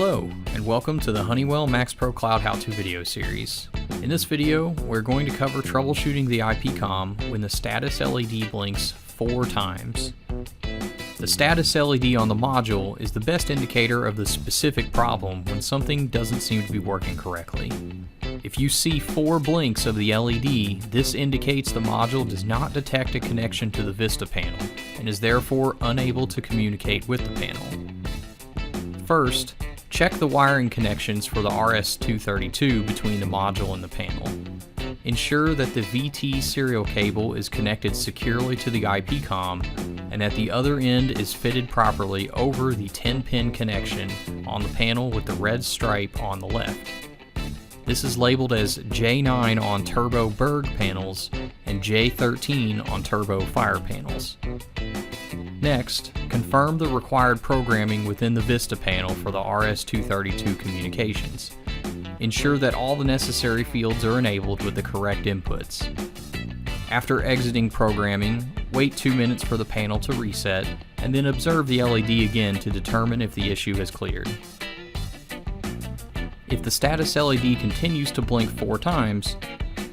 Hello, and welcome to the Honeywell MAXPRO Cloud How-To video series. In this video, we're going to cover troubleshooting the IPCOMM when the status LED blinks 4 times. The status LED on the module is the best indicator of the specific problem when something doesn't seem to be working correctly. If you see 4 blinks of the LED, this indicates the module does not detect a connection to the Vista panel and is therefore unable to communicate with the panel. First, check the wiring connections for the RS-232 between the module and the panel. Ensure that the VT serial cable is connected securely to the IPCOMM and that the other end is fitted properly over the 10-pin connection on the panel with the red stripe on the left. This is labeled as J9 on turbo Berg panels and J13 on turbo Fire panels. Next, confirm the required programming within the Vista panel for the RS-232 communications. Ensure that all the necessary fields are enabled with the correct inputs. After exiting programming, wait 2 minutes for the panel to reset, and then observe the LED again to determine if the issue has cleared. If the status LED continues to blink 4 times,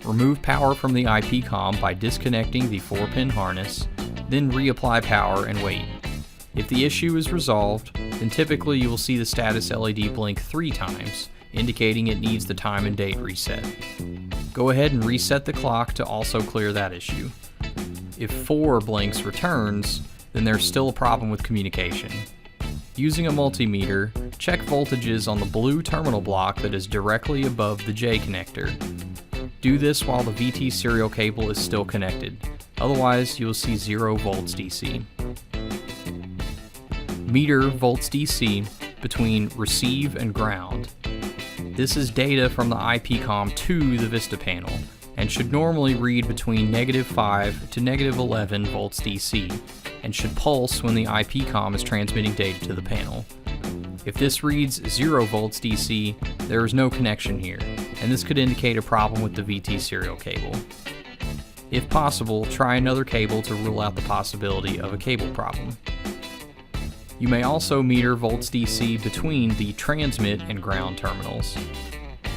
remove power from the IPCOMM by disconnecting the 4-pin harness, then reapply power and wait. If the issue is resolved, then typically you will see the status LED blink 3 times, indicating it needs the time and date reset. Go ahead and reset the clock to also clear that issue. If 4 blinks returns, then there's still a problem with communication. Using a multimeter, check voltages on the blue terminal block that is directly above the J connector. Do this while the VT serial cable is still connected, otherwise you will see 0 volts DC. Meter volts DC between receive and ground. This is data from the IPCOMM to the Vista panel and should normally read between -5 to -11 volts DC and should pulse when the IPCOMM is transmitting data to the panel. If this reads 0 volts DC, there is no connection here, and this could indicate a problem with the VT serial cable. If possible, try another cable to rule out the possibility of a cable problem. You may also meter volts DC between the transmit and ground terminals.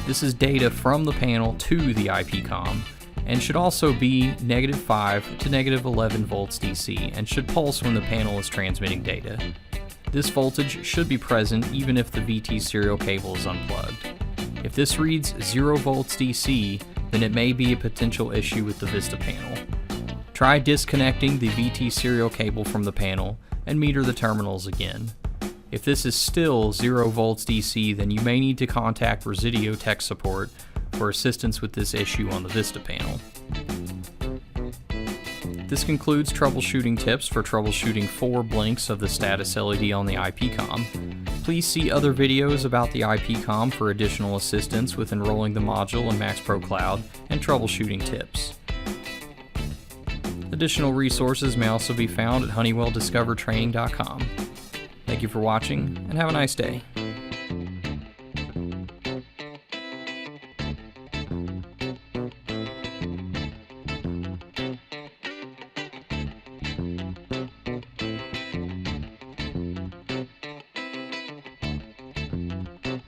This is data from the panel to the IPCOMM and should also be -5 to -11 volts DC and should pulse when the panel is transmitting data. This voltage should be present even if the VT serial cable is unplugged. If this reads 0 volts DC, then it may be a potential issue with the Vista panel. Try disconnecting the VT serial cable from the panel and meter the terminals again. If this is still 0 volts DC, then you may need to contact Residio Tech Support for assistance with this issue on the Vista panel. This concludes troubleshooting tips for troubleshooting 4 blinks of the status LED on the IPCOMM. Please see other videos about the IPCOMM for additional assistance with enrolling the module in MAXPRO Cloud and troubleshooting tips. Additional resources may also be found at HoneywellDiscoverTraining.com. Thank you for watching, and have a nice day.